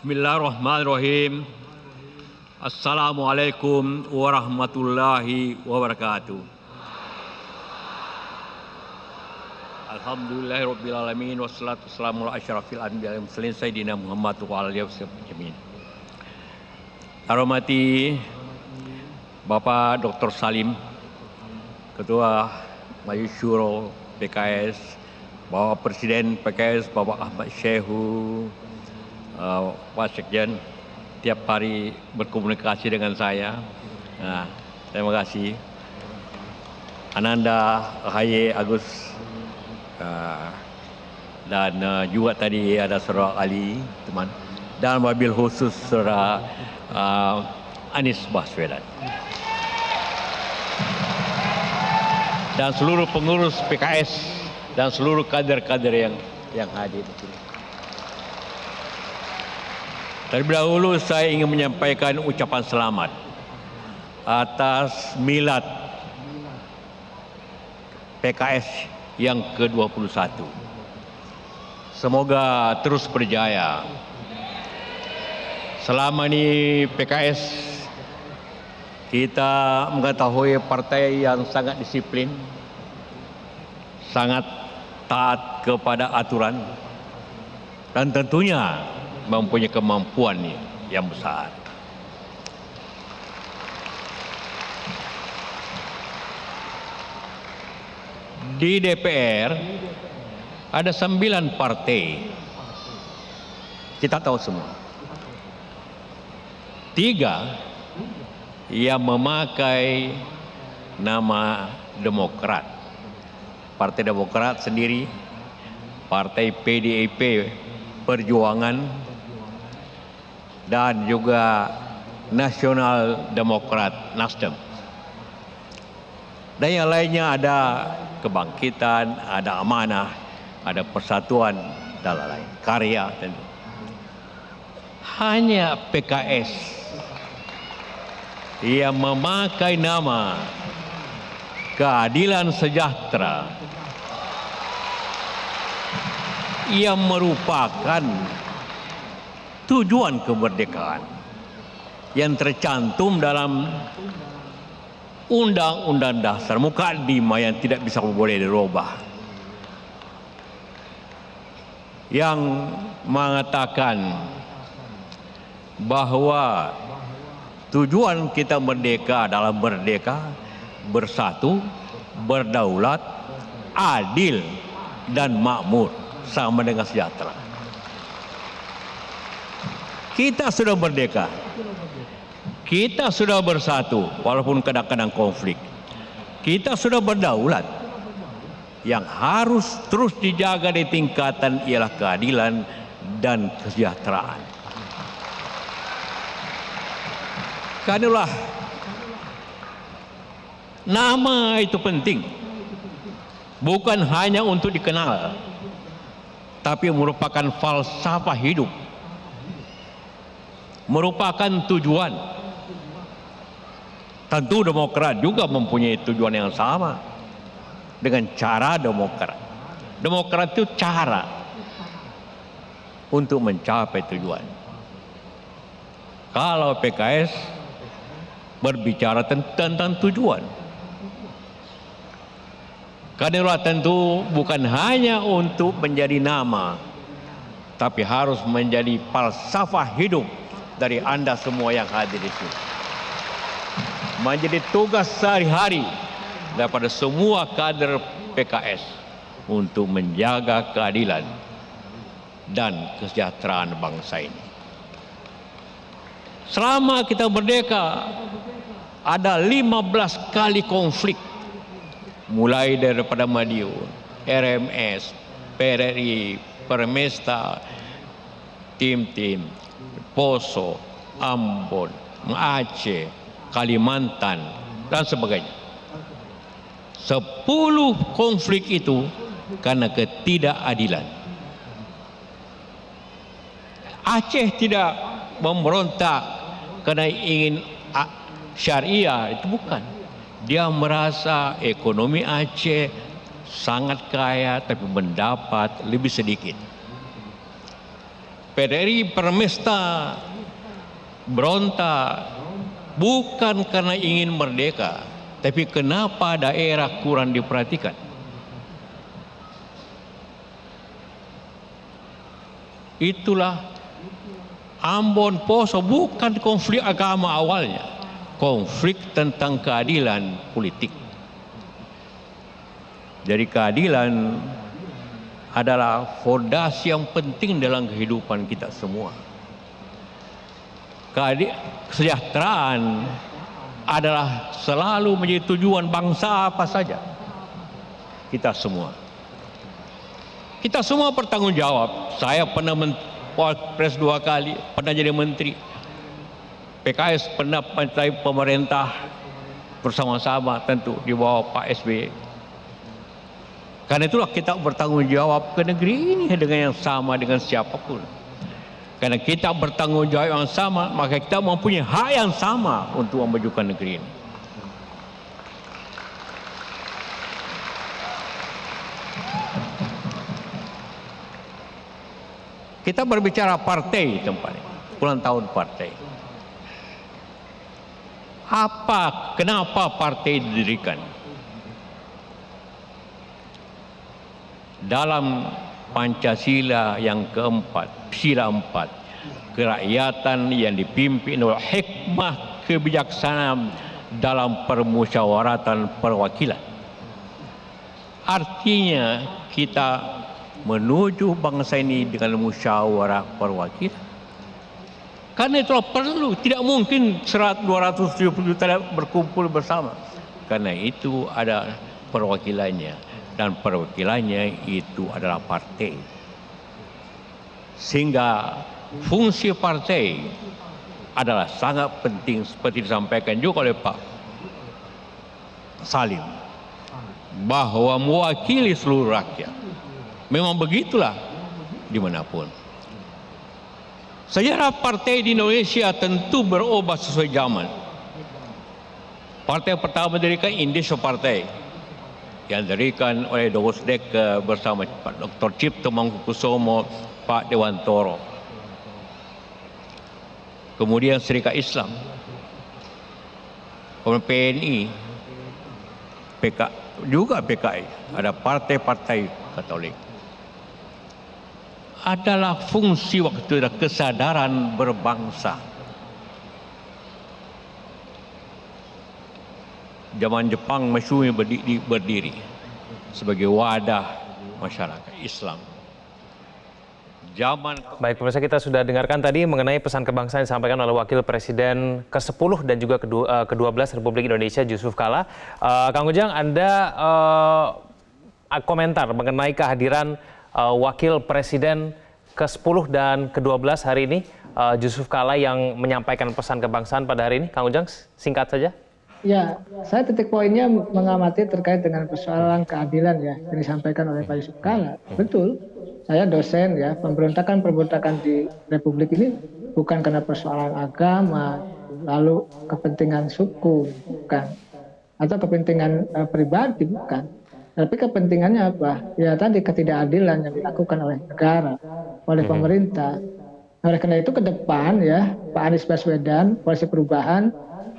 Bismillahirrahmanirrahim. Assalamualaikum warahmatullahi wabarakatuh. Alhamdulillahirrabbilalamin. Wassalatu wassalamu ala asyrafil anbiya wal mursalin sayyidina Muhammad wa alihi wasallam. Hormati Bapak Dr. Salim, Ketua Majelis Syuro PKS, Bapak Presiden PKS Bapak Ahmad Syekhu, Pak Sekjen tiap hari berkomunikasi dengan saya. Terima kasih. Ananda, Ahaye, Agus, dan juga tadi ada Saudara Ali, teman, dan wabil khusus Saudara Anies Baswedan. Dan seluruh pengurus PKS dan seluruh kader-kader yang hadir di sini. Terlebih dahulu saya ingin menyampaikan ucapan selamat atas milad PKS yang ke-21. Semoga terus berjaya. Selama ini PKS kita mengetahui partai yang sangat disiplin, sangat taat kepada aturan, dan tentunya mempunyai kemampuan yang besar. Di DPR ada 9 partai, kita tahu semua. 3 yang memakai nama Demokrat. Partai Demokrat sendiri, Partai PDIP Perjuangan, dan juga Nasional Demokrat Nasdem. Dan yang lainnya ada Kebangkitan, ada Amanah, ada Persatuan, dan lain-lain. Karya tentu. Hanya PKS yang memakai nama Keadilan Sejahtera yang merupakan tujuan kemerdekaan yang tercantum dalam Undang-Undang Dasar Mukaddimah yang tidak bisa boleh dirubah, yang mengatakan bahwa tujuan kita merdeka adalah merdeka, bersatu, berdaulat, adil, dan makmur, sama dengan sejahtera. Kita sudah merdeka, kita sudah bersatu walaupun kadang-kadang konflik, kita sudah berdaulat. Yang harus terus dijaga di tingkatan ialah keadilan dan kesejahteraan. Karenalah nama itu penting, bukan hanya untuk dikenal, tapi merupakan falsafah hidup, merupakan tujuan. Tentu Demokrat juga mempunyai tujuan yang sama dengan cara Demokrat. Demokrat itu cara untuk mencapai tujuan. Kalau PKS berbicara tentang tujuan, karena tentu bukan hanya untuk menjadi nama, tapi harus menjadi falsafah hidup dari Anda semua yang hadir di sini. Menjadi tugas sehari-hari daripada semua kader PKS untuk menjaga keadilan dan kesejahteraan bangsa ini. Selama kita merdeka, ada 15 kali konflik, mulai daripada Madiun, RMS, PRRI, Permesta, Tim-Tim, Poso, Ambon, Aceh, Kalimantan, dan sebagainya. 10 konflik itu karena ketidakadilan. Aceh tidak memberontak karena ingin syariah, itu bukan. Dia merasa ekonomi Aceh sangat kaya tapi mendapat lebih sedikit. PDRI Permesta berontak bukan karena ingin merdeka, tapi kenapa daerah kurang diperhatikan. Itulah Ambon Poso bukan konflik agama awalnya, konflik tentang keadilan politik. Jadi keadilan adalah fondasi yang penting dalam kehidupan kita semua. Kesejahteraan adalah selalu menjadi tujuan bangsa apa saja. Kita semua bertanggung jawab. Saya pernah Pres 2 kali, pernah jadi menteri. PKS pernah menjadi pemerintah bersama-sama tentu di bawah Pak SBY. Karena itulah kita bertanggung jawab ke negeri ini dengan yang sama dengan siapapun. Karena kita bertanggung jawab yang sama, maka kita mempunyai hak yang sama untuk memajukan negeri ini. Kita berbicara partai tempatnya, ulang tahun partai. Kenapa partai didirikan? Dalam Pancasila yang keempat, sila 4, kerakyatan yang dipimpin oleh hikmah kebijaksanaan dalam permusyawaratan perwakilan. Artinya kita menuju bangsa ini dengan musyawarah perwakilan. Karena itulah perlu, tidak mungkin 270 juta berkumpul bersama. Karena itu ada perwakilannya. Dan perwakilannya itu adalah partai. Sehingga fungsi partai adalah sangat penting seperti disampaikan juga oleh Pak Salim, bahwa mewakili seluruh rakyat. Memang begitulah dimanapun. Sejarah partai di Indonesia tentu berubah sesuai zaman. Partai pertama didirikan Indonesia Partai yang didirikan oleh Dosdek bersama Pak Dr. Cipto Mangkukusumo, Pak Dewantoro. Kemudian Serikat Islam, kemudian PNI, juga PKI, ada partai-partai Katolik. Adalah fungsi waktu itu kesadaran berbangsa. Zaman Jepang Matsui berdiri sebagai wadah masyarakat Islam. Baik, pemirsa, kita sudah dengarkan tadi mengenai pesan kebangsaan yang disampaikan oleh Wakil Presiden ke-10 dan juga ke-12 Republik Indonesia, Yusuf Kala. Kang Ujang, Anda komentar mengenai kehadiran Wakil Presiden ke-10 dan ke-12 hari ini, Yusuf Kala yang menyampaikan pesan kebangsaan pada hari ini. Kang Ujang, singkat saja. Ya, saya titik poinnya mengamati terkait dengan persoalan keadilan ya yang disampaikan oleh Pak Yusuf Kala. Betul, saya dosen ya, pemberontakan di Republik ini bukan karena persoalan agama, lalu kepentingan suku, bukan, atau kepentingan pribadi, bukan. Tapi kepentingannya apa? Ya tadi ketidakadilan yang dilakukan oleh negara, oleh pemerintah. Oleh karena itu ke depan ya, Pak Anies Baswedan, Koalisi Perubahan,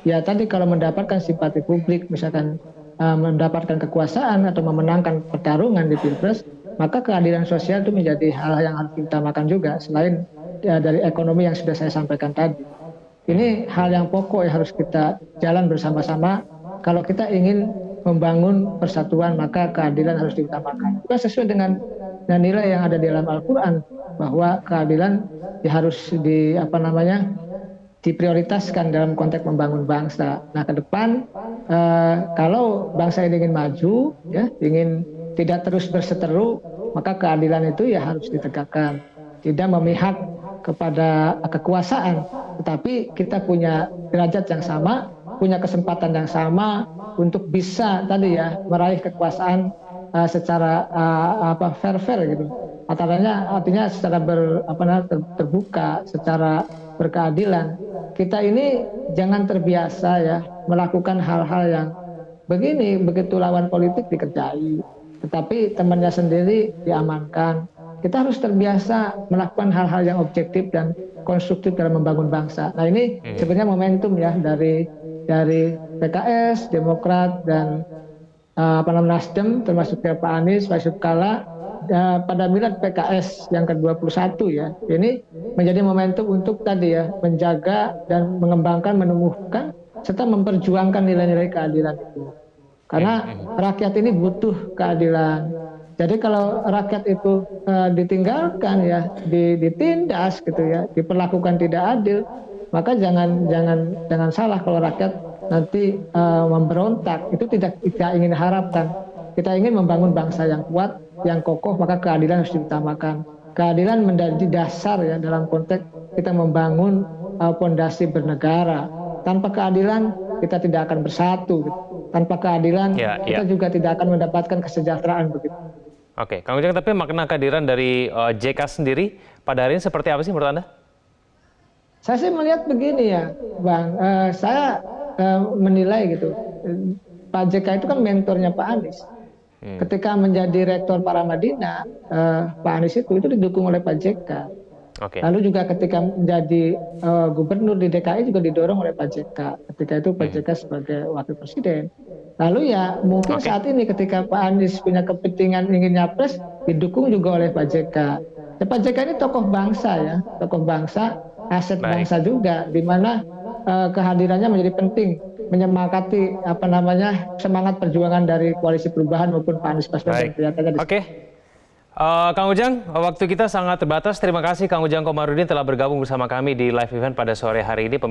ya tadi kalau mendapatkan simpati publik, misalkan mendapatkan kekuasaan atau memenangkan pertarungan di Pilpres, maka keadilan sosial itu menjadi hal yang harus diutamakan juga, selain dari ekonomi yang sudah saya sampaikan tadi. Ini hal yang pokok yang harus kita jalan bersama-sama. Kalau kita ingin membangun persatuan, maka keadilan harus diutamakan. Juga sesuai dengan nilai yang ada di dalam Al-Quran, bahwa keadilan harus diprioritaskan dalam konteks membangun bangsa. Nah, ke depan kalau bangsa ini ingin maju, ya, ingin tidak terus berseteru, maka keadilan itu ya harus ditegakkan. Tidak memihak kepada kekuasaan, tetapi kita punya derajat yang sama, punya kesempatan yang sama untuk bisa tadi ya meraih kekuasaan secara fair gitu. Artinya secara terbuka, secara berkeadilan. Kita ini jangan terbiasa ya melakukan hal-hal yang begitu lawan politik dikerjai, tetapi temannya sendiri diamankan. kita harus terbiasa melakukan hal-hal yang objektif dan konstruktif dalam membangun bangsa. Nah ini sebenarnya momentum ya dari PKS, Demokrat dan Nasdem, termasuk Pak Anies, Pak Yusuf Kalla, pada milad PKS yang ke-21 ya. Ini menjadi momentum untuk tadi ya menjaga dan mengembangkan, menumbuhkan serta memperjuangkan nilai-nilai keadilan itu. Karena rakyat ini butuh keadilan. Jadi kalau rakyat itu ditinggalkan ya, ditindas gitu ya, diperlakukan tidak adil, maka jangan salah kalau rakyat nanti memberontak. Itu tidak kita ingin harapkan. Kita ingin membangun bangsa yang kuat, yang kokoh, maka keadilan harus diutamakan. Keadilan menjadi dasar ya dalam konteks kita membangun fondasi bernegara. Tanpa keadilan kita tidak akan bersatu. Gitu. Tanpa keadilan kita juga tidak akan mendapatkan kesejahteraan begitu. Oke, Kang Ujang, tapi makna kehadiran dari JK sendiri pada hari ini seperti apa sih menurut Anda? Saya sih melihat begini ya, Bang. Saya menilai gitu, Pak JK itu kan mentornya Pak Anies. Ketika menjadi rektor Paramadina, Pak Anies itu didukung oleh Pak JK. Okay. Lalu juga ketika menjadi gubernur di DKI juga didorong oleh Pak JK. Ketika itu Pak JK sebagai wakil presiden. Lalu ya mungkin saat ini ketika Pak Anies punya kepentingan ingin nyapres, didukung juga oleh Pak JK. Ya, Pak JK ini tokoh bangsa ya, tokoh bangsa, aset bangsa juga, di mana kehadirannya menjadi penting, menyemangati semangat perjuangan dari koalisi perubahan maupun Pak Anies Baswedan. Oke. Kang Ujang, waktu kita sangat terbatas. Terima kasih Kang Ujang Komarudin telah bergabung bersama kami di live event pada sore hari ini.